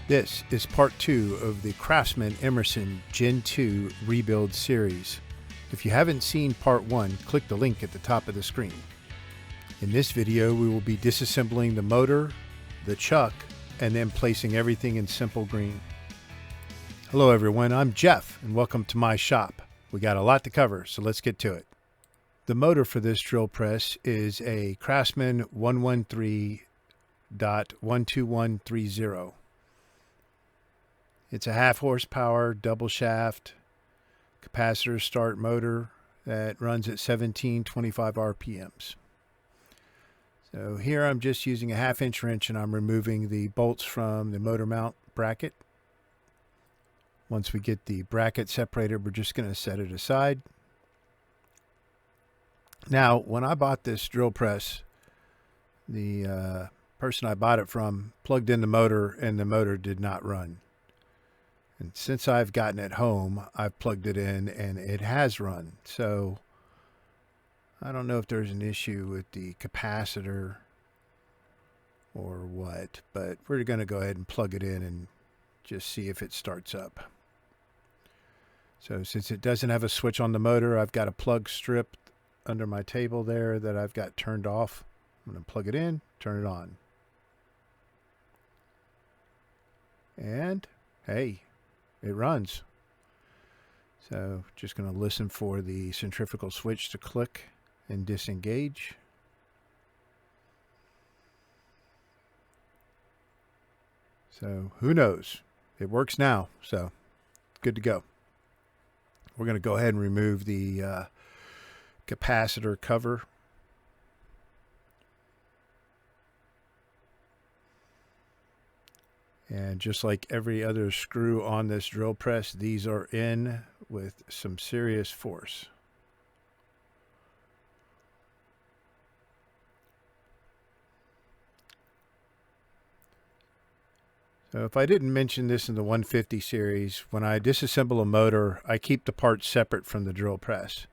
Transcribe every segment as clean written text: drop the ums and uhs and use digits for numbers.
This is part 2 of the Craftsman Emerson Gen 2 rebuild series. If you haven't seen part 1, click the link at the top of the screen. In this video, we will be disassembling the motor, the chuck, and then placing everything in simple green. Hello everyone, I'm Jeff, and welcome to my shop. We got a lot to cover, so let's get to it. The motor for this drill press is a Craftsman 113.12130. It's a half horsepower double shaft capacitor start motor that runs at 1725 RPMs. So here I'm just using a 1/2 inch wrench and I'm removing the bolts from the motor mount bracket. Once we get the bracket separated, we're just going to set it aside. Now, when I bought this drill press, the person I bought it from plugged in the motor and the motor did not run. And since I've gotten it home, I've plugged it in and it has run. So I don't know if there's an issue with the capacitor or what, but we're going to go ahead and plug it in and just see if it starts up. So since it doesn't have a switch on the motor, I've got a plug strip under my table there that I've got turned off. I'm going to plug it in, turn it on. And hey, it runs. So just going to listen for the centrifugal switch to click and disengage. So who knows? It works now, so good to go. We're going to go ahead and remove the capacitor cover. And just like every other screw on this drill press, these are in with some serious force. So if I didn't mention this in the 150 series, when I disassemble a motor, I keep the parts separate from the drill press.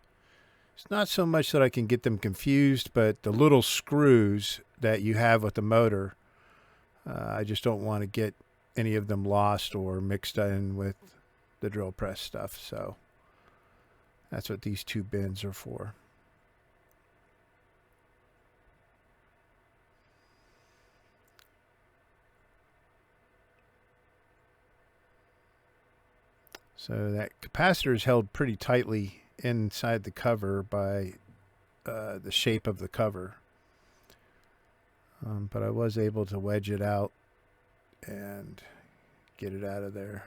It's not so much that I can get them confused, but the little screws that you have with the motor, I just don't want to get any of them lost or mixed in with the drill press stuff. So that's what these two bins are for. So that capacitor is held pretty tightly inside the cover by the shape of the cover. But I was able to wedge it out and get it out of there.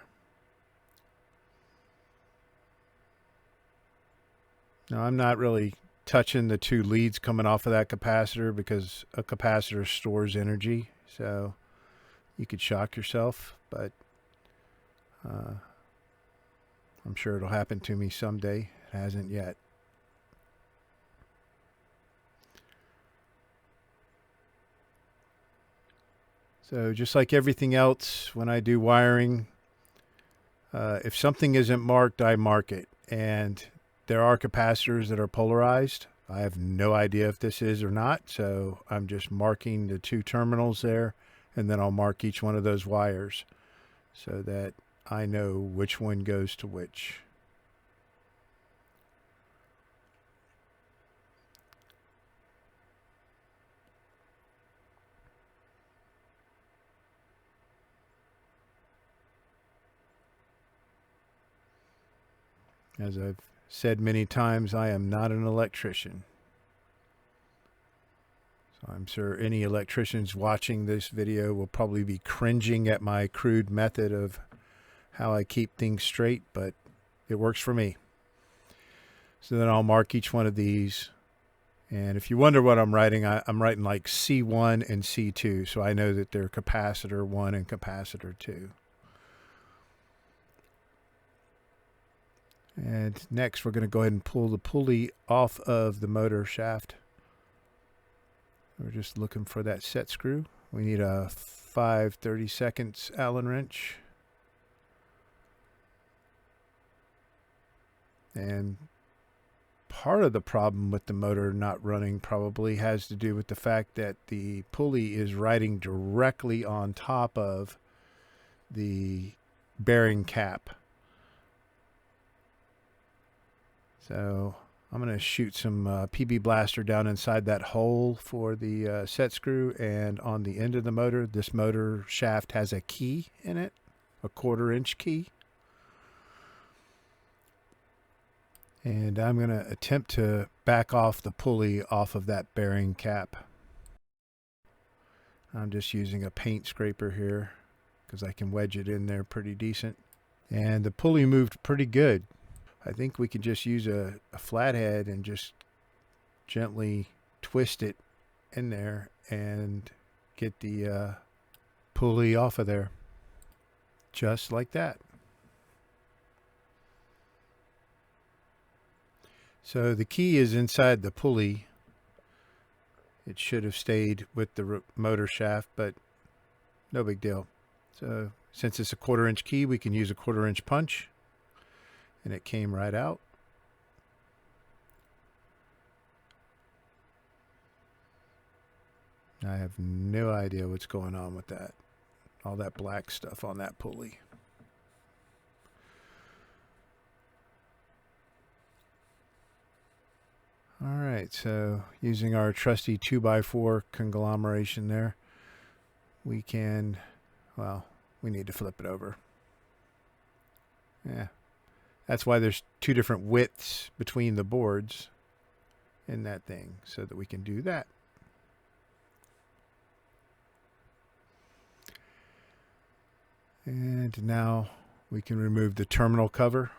Now I'm not really touching the two leads coming off of that capacitor because a capacitor stores energy, so you could shock yourself, but I'm sure it'll happen to me someday. It hasn't yet. So just like everything else, when I do wiring, if something isn't marked, I mark it. And there are capacitors that are polarized. I have no idea if this is or not, so I'm just marking the two terminals there, and then I'll mark each one of those wires so that I know which one goes to which. As I've said many times, I am not an electrician. So I'm sure any electricians watching this video will probably be cringing at my crude method of how I keep things straight, but it works for me. So then I'll mark each one of these. And if you wonder what I'm writing, I'm writing like C1 and C2, so I know that they're capacitor 1 and capacitor 2. And next we're going to go ahead and pull the pulley off of the motor shaft. We're just looking for that set screw. We need a 5/32 Allen wrench. And part of the problem with the motor not running probably has to do with the fact that the pulley is riding directly on top of the bearing cap. So I'm going to shoot some PB Blaster down inside that hole for the set screw, and on the end of the motor, this motor shaft has a key in it, a 1/4 inch key. And I'm going to attempt to back off the pulley off of that bearing cap. I'm just using a paint scraper here because I can wedge it in there pretty decent. And the pulley moved pretty good. I think we can just use a flathead and just gently twist it in there and get the pulley off of there. Just like that. So the key is inside the pulley. It should have stayed with the motor shaft, but no big deal. So since it's a 1/4 inch key, we can use a 1/4 inch punch, and it came right out. I have no idea what's going on with that. All that black stuff on that pulley. All right, so using our trusty 2x4 conglomeration there, we can, well, we need to flip it over. Yeah, that's why there's 2 different widths between the boards in that thing, so that we can do that. And now we can remove the terminal cover.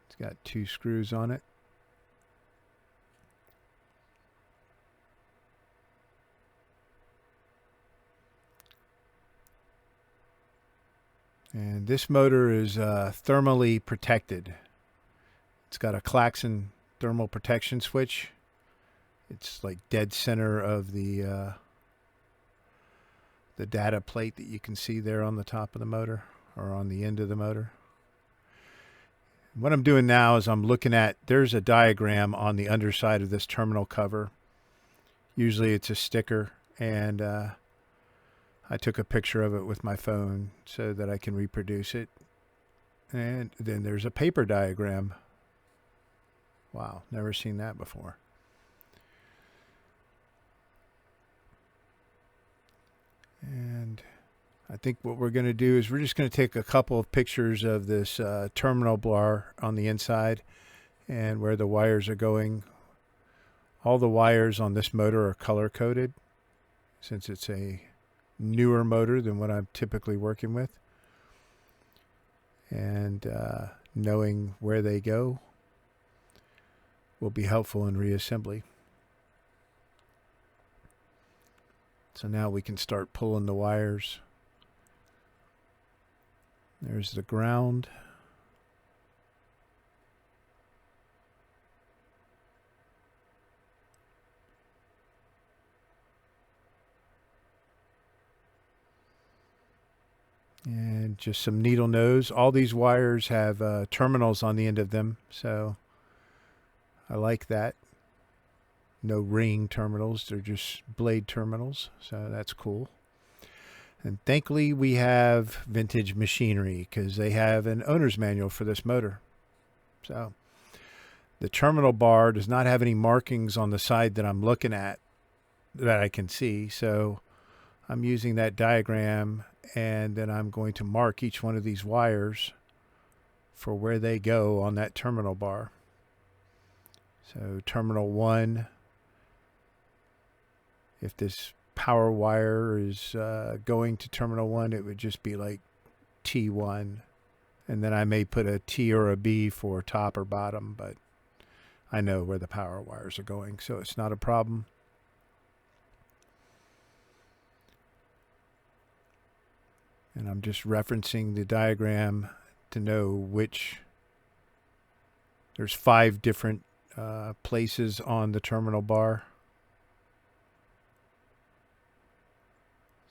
It's got 2 screws on it. And this motor is thermally protected. It's got a Klaxon thermal protection switch. It's like dead center of the data plate that you can see there on the top of the motor, or on the end of the motor. What I'm doing now is I'm looking at, there's a diagram on the underside of this terminal cover. Usually it's a sticker, and I took a picture of it with my phone so that I can reproduce it. And then there's a paper diagram. Wow, never seen that before. And I think what we're going to do is we're just going to take a couple of pictures of this terminal bar on the inside and where the wires are going. All the wires on this motor are color coded since it's a newer motor than what I'm typically working with. And knowing where they go will be helpful in reassembly. So now we can start pulling the wires. There's the ground. And just some needle nose. All these wires have terminals on the end of them, so I like that. No ring terminals, they're just blade terminals, so that's cool. And thankfully we have vintage machinery because they have an owner's manual for this motor. So the terminal bar does not have any markings on the side that I'm looking at that I can see, so I'm using that diagram, and then I'm going to mark each one of these wires for where they go on that terminal bar. So terminal 1, if this power wire is going to terminal 1, it would just be like T1. And then I may put a T or a B for top or bottom, but I know where the power wires are going, so it's not a problem. And I'm just referencing the diagram to know which. There's 5 different places on the terminal bar.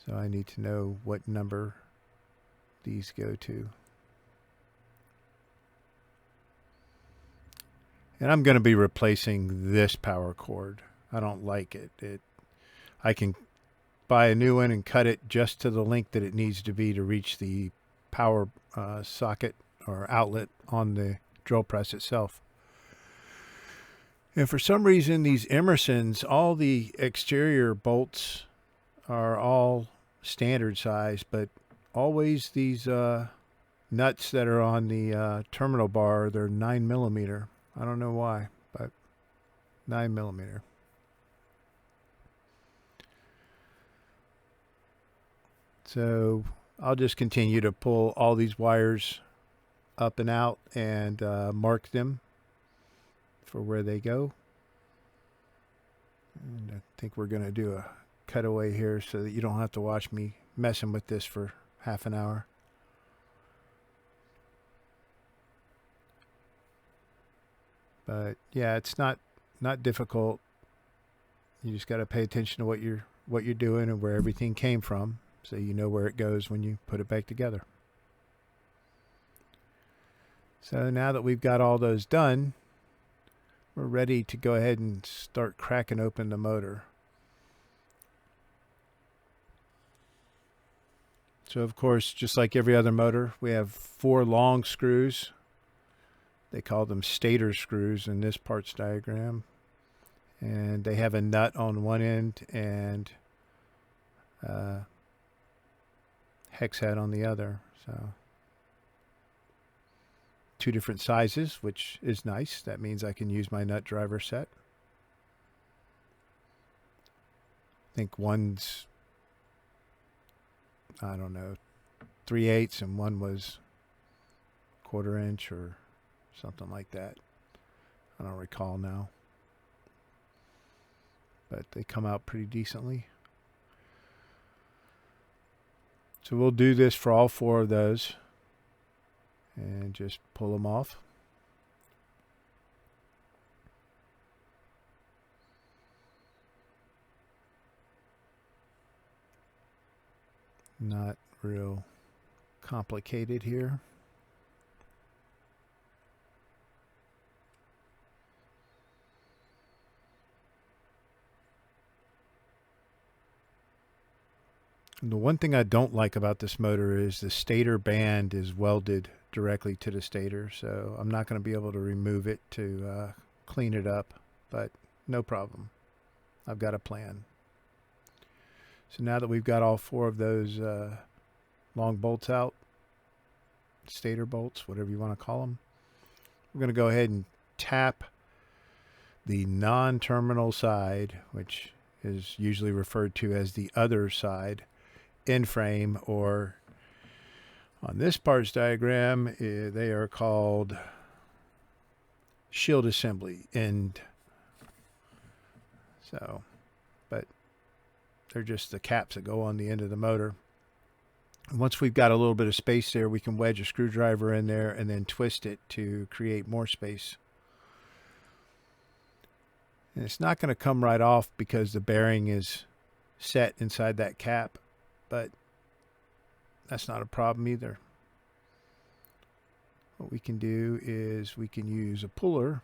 So I need to know what number these go to. And I'm going to be replacing this power cord. I don't like it. I can buy a new one and cut it just to the length that it needs to be to reach the power socket or outlet on the drill press itself. And for some reason, these Emersons, all the exterior bolts are all standard size, but always these nuts that are on the terminal bar, they're 9mm. I don't know why, but 9mm. So I'll just continue to pull all these wires up and out and mark them for where they go. And I think we're going to do a cutaway here so that you don't have to watch me messing with this for half an hour. But yeah, it's not difficult. You just got to pay attention to what you're doing and where everything came from, so you know where it goes when you put it back together. So now that we've got all those done, we're ready to go ahead and start cracking open the motor. So of course, just like every other motor, we have 4 long screws. They call them Stator screws in this parts diagram. And they have a nut on one end and hex head on the other. So 2 different sizes, which is nice. That means I can use my nut driver set. I think one's, I don't know, 3/8 and one was 1/4 inch or something like that. I don't recall now. But they come out pretty decently. So we'll do this for all 4 of those and just pull them off. Not real complicated here. And the one thing I don't like about this motor is the stator band is welded directly to the stator, so I'm not going to be able to remove it to clean it up, but no problem. I've got a plan. So now that we've got all 4 of those long bolts out, stator bolts, whatever you want to call them, we're going to go ahead and tap the non-terminal side, which is usually referred to as the other side, end frame, or on this parts diagram, they are called shield assembly end. So, but they're just the caps that go on the end of the motor. And once we've got a little bit of space there, we can wedge a screwdriver in there and then twist it to create more space. And it's not going to come right off because the bearing is set inside that cap, but that's not a problem either. What we can do is we can use a puller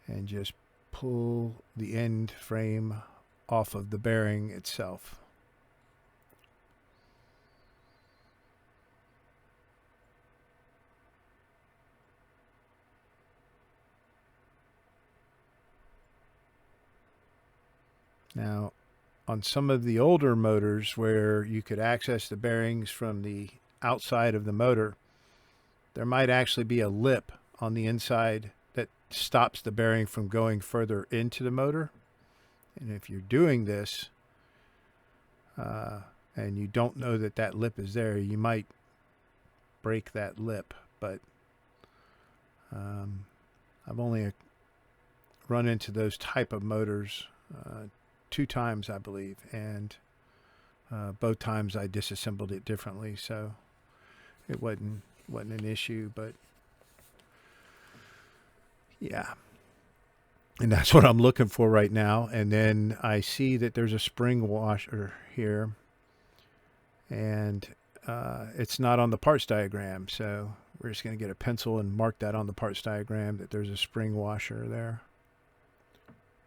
and just pull the end frame off of the bearing itself. Now, on some of the older motors where you could access the bearings from the outside of the motor, there might actually be a lip on the inside that stops the bearing from going further into the motor. And if you're doing this and you don't know that that lip is there, you might break that lip. But I've only run into those type of motors 2 times, I believe, and both times I disassembled it differently, so it wasn't an issue. But yeah, and that's what I'm looking for right now. And then I see that there's a spring washer here, and it's not on the parts diagram, so we're just going to get a pencil and mark that on the parts diagram that there's a spring washer there.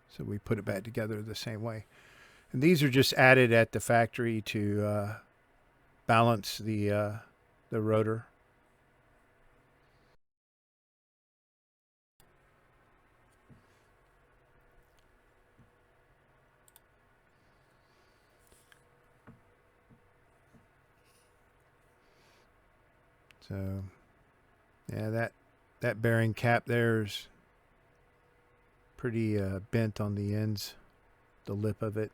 So we put it back together the same way. And these are just added at the factory to balance the rotor. So, yeah, that bearing cap there's pretty bent on the ends, the lip of it.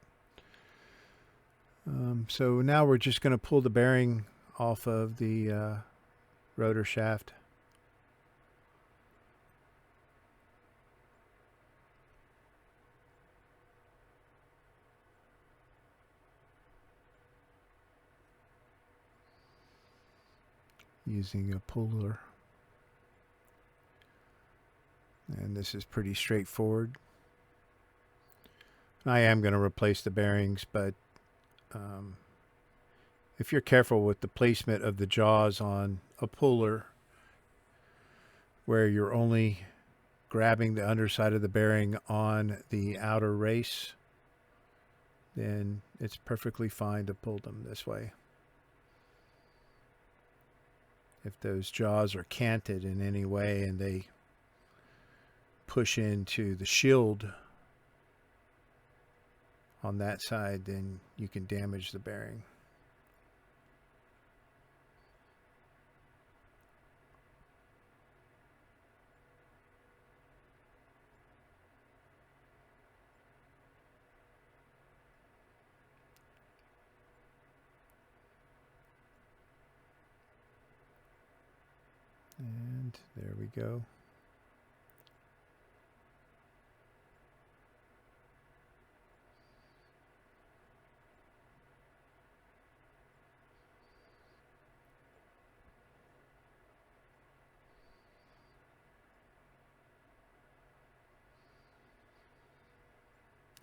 So now we're just going to pull the bearing off of the rotor shaft. Using a puller. And this is pretty straightforward. I am going to replace the bearings, but if you're careful with the placement of the jaws on a puller, where you're only grabbing the underside of the bearing on the outer race, then it's perfectly fine to pull them this way. If those jaws are canted in any way and they push into the shield on that side, then you can damage the bearing. And there we go.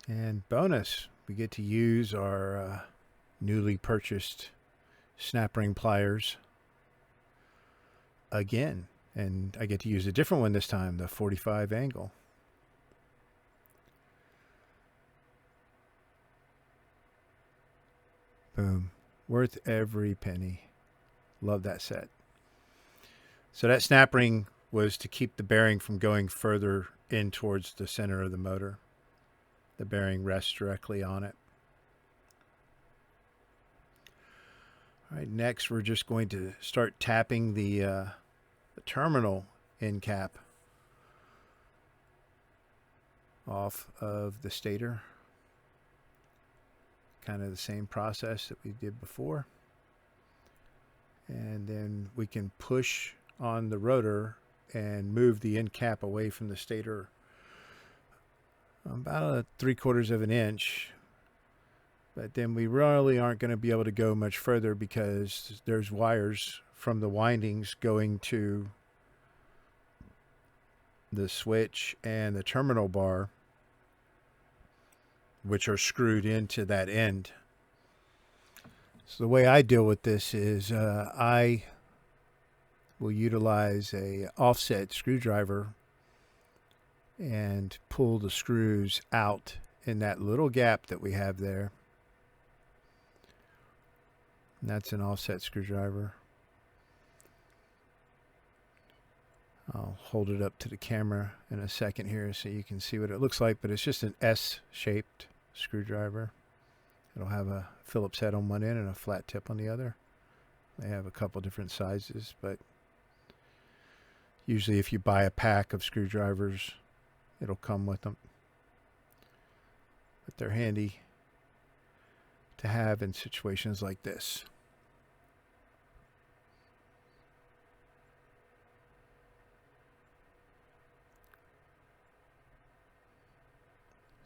And bonus, we get to use our newly purchased snap ring pliers again. And I get to use a different one this time, the 45 angle. Boom. Worth every penny. Love that set. So that snap ring was to keep the bearing from going further in towards the center of the motor. The bearing rests directly on it. All right, next we're just going to start tapping the terminal end cap off of the stator. Kind of the same process that we did before. And then we can push on the rotor and move the end cap away from the stator about 3/4 of an inch. But then we really aren't going to be able to go much further because there's wires from the windings going to the switch and the terminal bar, which are screwed into that end. So the way I deal with this is I will utilize a offset screwdriver and pull the screws out in that little gap that we have there. And that's an offset screwdriver. I'll hold it up to the camera in a second here so you can see what it looks like, but it's just an S-shaped screwdriver. It'll have a Phillips head on one end and a flat tip on the other. They have a couple different sizes, but usually if you buy a pack of screwdrivers, it'll come with them. But they're handy to have in situations like this.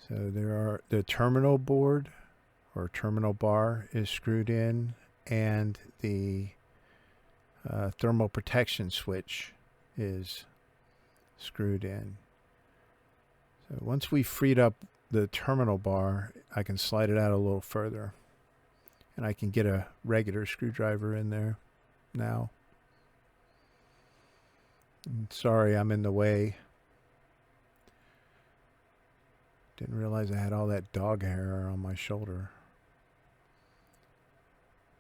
So the terminal board or terminal bar is screwed in, and the thermal protection switch is screwed in. So once we freed up the terminal bar, I can slide it out a little further, and I can get a regular screwdriver in there now. And sorry, I'm in the way. Didn't realize I had all that dog hair on my shoulder.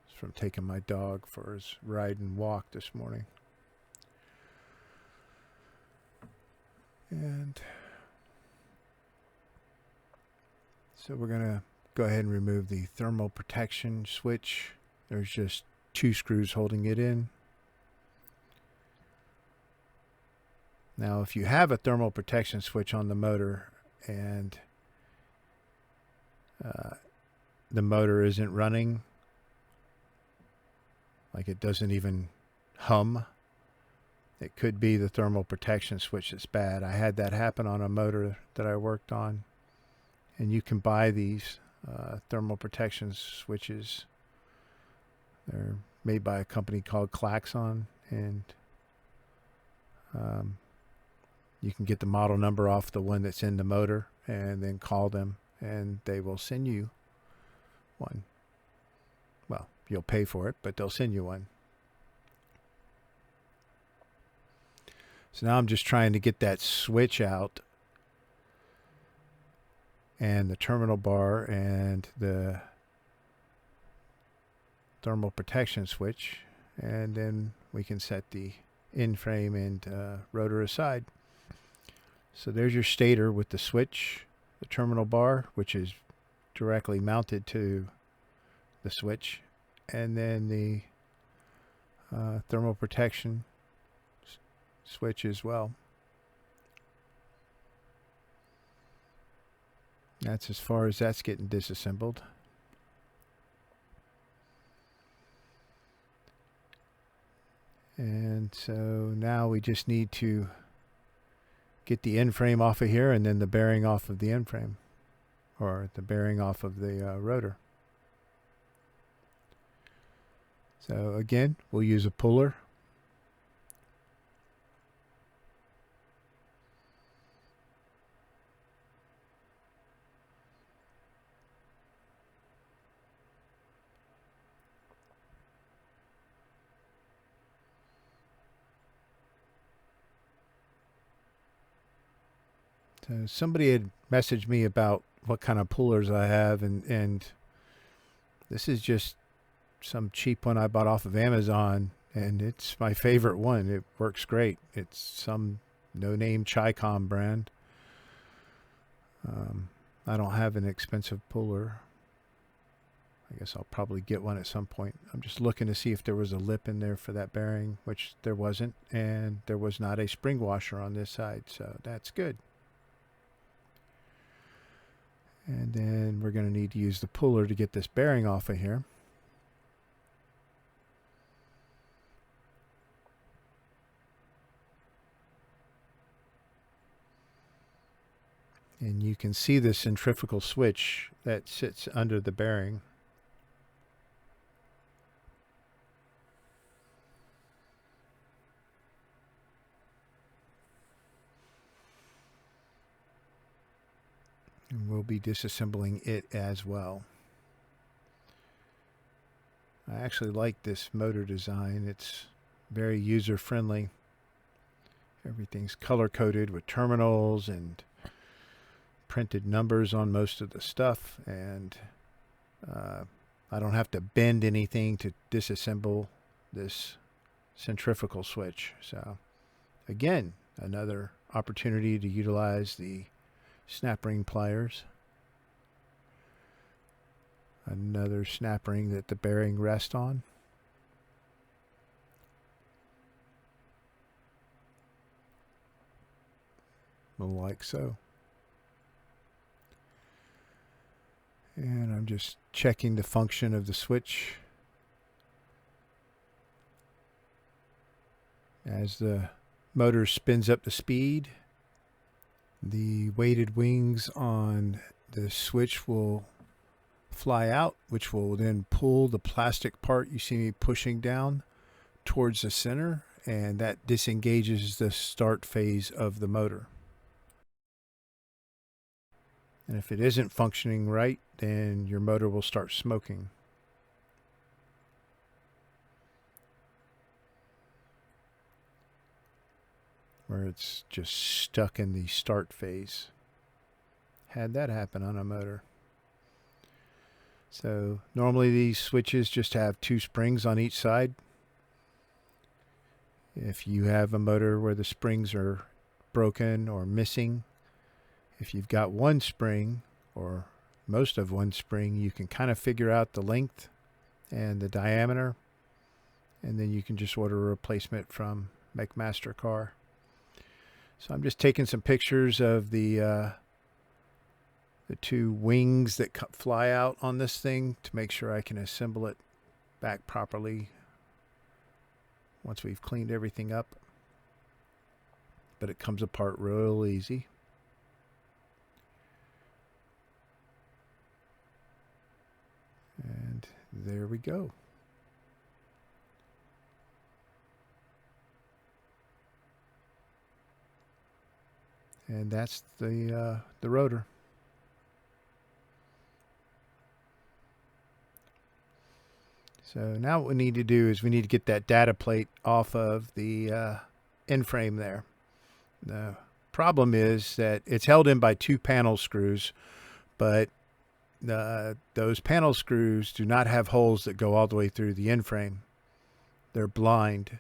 It's from taking my dog for his ride and walk this morning. And so we're going to go ahead and remove the thermal protection switch. There's just 2 screws holding it in. Now, if you have a thermal protection switch on the motor and the motor isn't running, like it doesn't even hum, it could be the thermal protection switch that's bad. I had that happen on a motor that I worked on. And you can buy these thermal protection switches. They're made by a company called Klaxon, and you can get the model number off the one that's in the motor and then call them and they will send you one. Well, you'll pay for it, but they'll send you one. So now I'm just trying to get that switch out and the terminal bar and the thermal protection switch, and then we can set the in-frame and rotor aside. So there's your stator with the switch, the terminal bar, which is directly mounted to the switch, and then the thermal protection switch as well. That's as far as that's getting disassembled. And so now we just need to get the end frame off of here and then the bearing off of the end frame, or the bearing off of the rotor. So again, we'll use a puller. So somebody had messaged me about what kind of pullers I have, and this is just some cheap one I bought off of Amazon, and it's my favorite one. It works great. It's some no-name Chicom brand. I don't have an expensive puller. I guess I'll probably get one at some point. I'm just looking to see if there was a lip in there for that bearing, which there wasn't, and there was not a spring washer on this side, so that's good. And then we're going to need to use the puller to get this bearing off of here. And you can see the centrifugal switch that sits under the bearing. And we'll be disassembling it as well. I actually like this motor design. It's very user-friendly. Everything's color-coded with terminals and printed numbers on most of the stuff, and I don't have to bend anything to disassemble this centrifugal switch. So again, another opportunity to utilize the snap ring pliers. Another snap ring that the bearing rests on. Like so. And I'm just checking the function of the switch. As the motor spins up to speed, the weighted wings on the switch will fly out, which will then pull the plastic part you see me pushing down towards the center, and that disengages the start phase of the motor. And if it isn't functioning right, then your motor will start smoking. Where it's just stuck in the start phase. had that happen on a motor. So normally these switches just have 2 springs on each side. If you have a motor where the springs are broken or missing, if you've got 1 spring or most of 1 spring, you can kind of figure out the length and the diameter, and then you can just order a replacement from McMaster Car. So I'm just taking some pictures of the 2 wings that fly out on this thing to make sure I can assemble it back properly once we've cleaned everything up. But it comes apart real easy. And there we go. And that's the rotor. So now what we need to do is we need to get that data plate off of the end frame there. The problem is that it's held in by 2 panel screws, but those panel screws do not have holes that go all the way through the end frame. They're blind.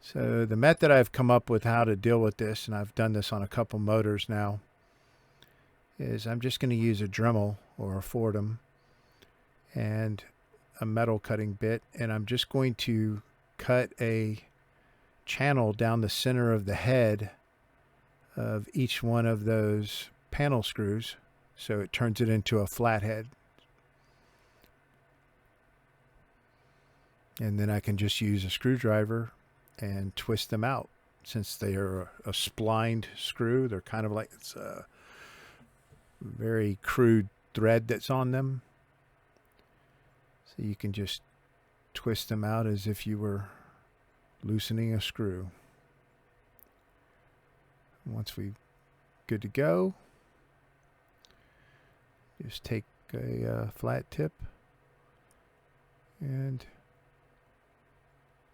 So the method I've come up with how to deal with this, and I've done this on a couple motors now, is I'm just going to use a Dremel or a Fordham and a metal cutting bit, and I'm just going to cut a channel down the center of the head of each one of those panel screws, so it turns it into a flathead. And then I can just use a screwdriver and twist them out. Since they are a splined screw, they're kind of like, it's a very crude thread that's on them. So you can just twist them out as if you were loosening a screw. Once we're good to go, just take a flat tip and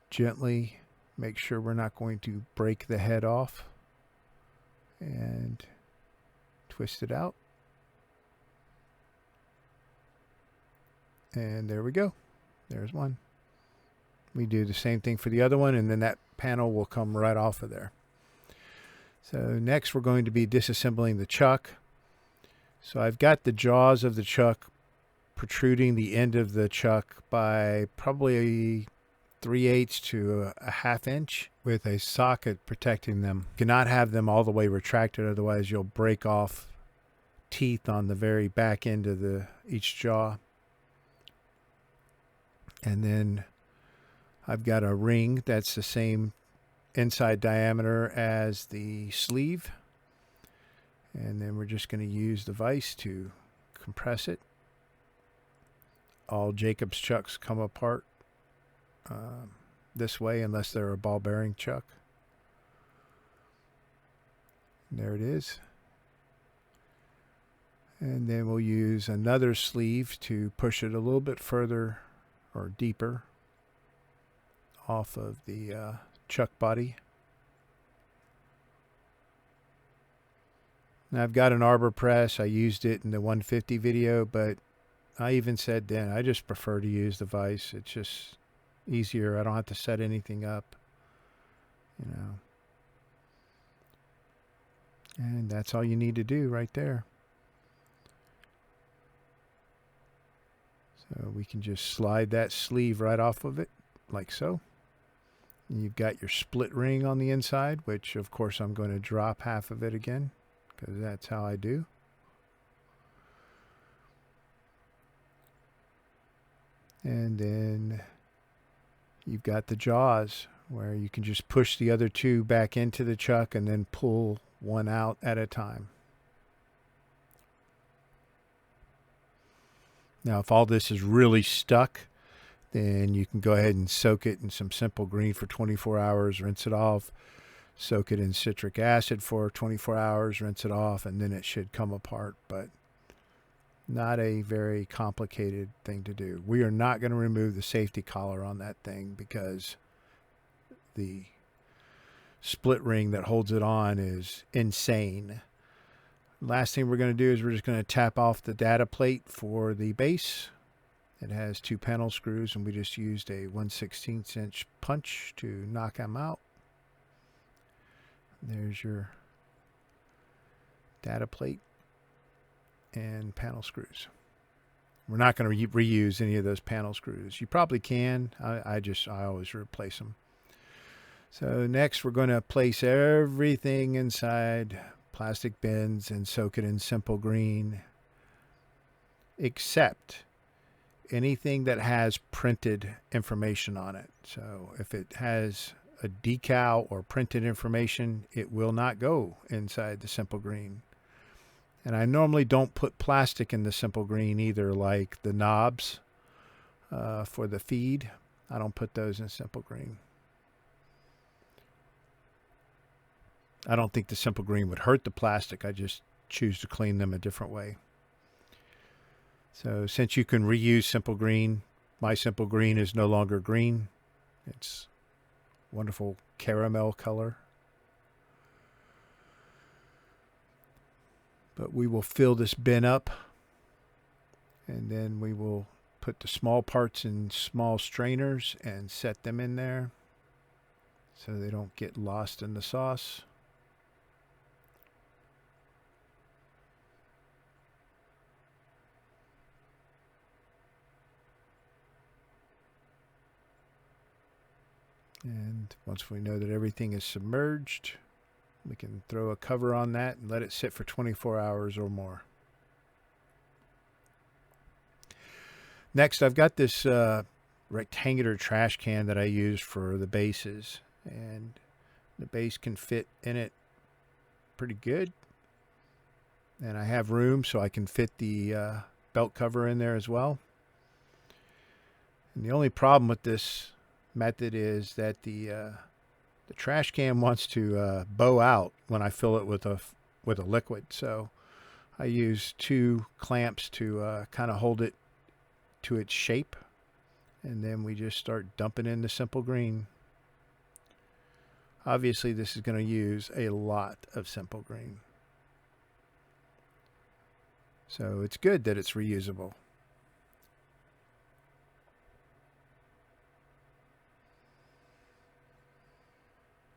gently make sure we're not going to break the head off, and twist it out. And there we go. There's one. We do the same thing for the other one, and then that panel will come right off of there. So next we're going to be disassembling the chuck. So I've got the jaws of the chuck protruding the end of the chuck by probably 3/8 to a 1/2 inch with a socket protecting them. You cannot have them all the way retracted, otherwise you'll break off teeth on the very back end of each jaw. And then I've got a ring that's the same inside diameter as the sleeve. And then we're just going to use the vise to compress it. All Jacob's chucks come apart this way unless they're a ball bearing chuck. There it is. And then we'll use another sleeve to push it a little bit further or deeper off of the chuck body. Now I've got an arbor press. I used it in the 150 video, but I even said then I just prefer to use the vise. It's just easier. I don't have to set anything up, you know. And that's all you need to do right there. So we can just slide that sleeve right off of it, like so. And you've got your split ring on the inside, which of course I'm going to drop half of it again, because that's how I do. And then you've got the jaws, where you can just push the other 2 back into the chuck and then pull one out at a time. Now, if all this is really stuck, then you can go ahead and soak it in some simple green for 24 hours, rinse it off, soak it in citric acid for 24 hours, rinse it off, and then it should come apart. But not a very complicated thing to do. We are not going to remove the safety collar on that thing because the split ring that holds it on is insane. Last thing we're going to do is we're just going to tap off the data plate for the base. It has 2 panel screws, and we just used a 1/16 inch punch to knock them out. There's your data plate and panel screws. We're not going to reuse any of those panel screws. You probably can. I always replace them. So next we're going to place everything inside plastic bins and soak it in simple green, except anything that has printed information on it. So if it has a decal or printed information, it will not go inside the simple green. And I normally don't put plastic in the simple green either, like the knobs for the feed. I don't put those in simple green. I don't think the simple green would hurt the plastic. I just choose to clean them a different way. So since you can reuse simple green, my simple green is no longer green. It's wonderful caramel color. But we will fill this bin up, and then we will put the small parts in small strainers and set them in there so they don't get lost in the sauce. And once we know that everything is submerged, we can throw a cover on that and let it sit for 24 hours or more. Next, I've got this rectangular trash can that I use for the bases, and the base can fit in it pretty good. And I have room so I can fit the belt cover in there as well. And the only problem with this method is that the trash can wants to bow out when I fill it with a liquid. So I use 2 clamps to kind of hold it to its shape, and then we just start dumping in the simple green. Obviously this is going to use a lot of simple green, so it's good that it's reusable.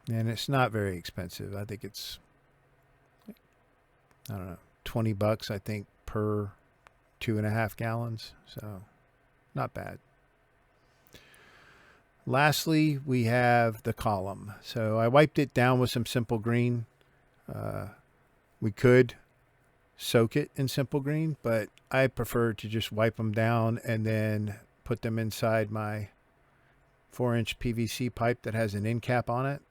And it's not very expensive. I think it's, I don't know, 20 bucks, I think, per 2.5 gallons. So not bad. Lastly, we have the column. So I wiped it down with some simple green. We could soak it in simple green, but I prefer to just wipe them down and then put them inside my 4-inch PVC pipe that has an end cap on it,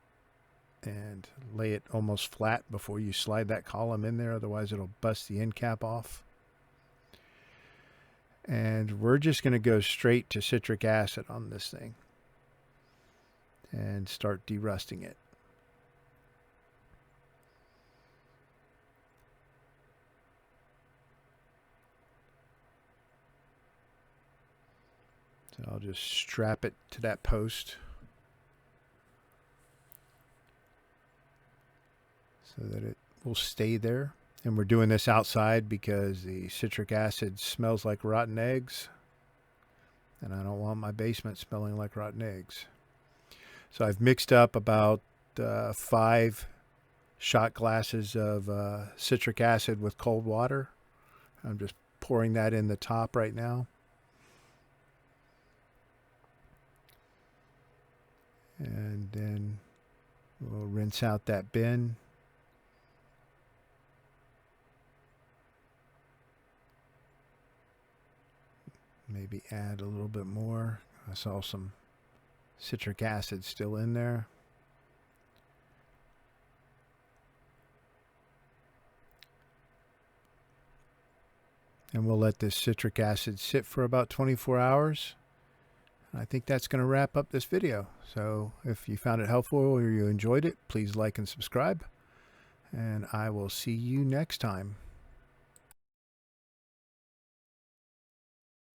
and lay it almost flat before you slide that column in there. Otherwise it'll bust the end cap off. And we're just going to go straight to citric acid on this thing and start derusting it. So I'll just strap it to that post so that it will stay there. And we're doing this outside because the citric acid smells like rotten eggs, and I don't want my basement smelling like rotten eggs. So I've mixed up about 5 shot glasses of citric acid with cold water. I'm just pouring that in the top right now. And then we'll rinse out that bin. Maybe add a little bit more. I saw some citric acid still in there. And we'll let this citric acid sit for about 24 hours. I think that's going to wrap up this video. So if you found it helpful or you enjoyed it, please like and subscribe. And I will see you next time.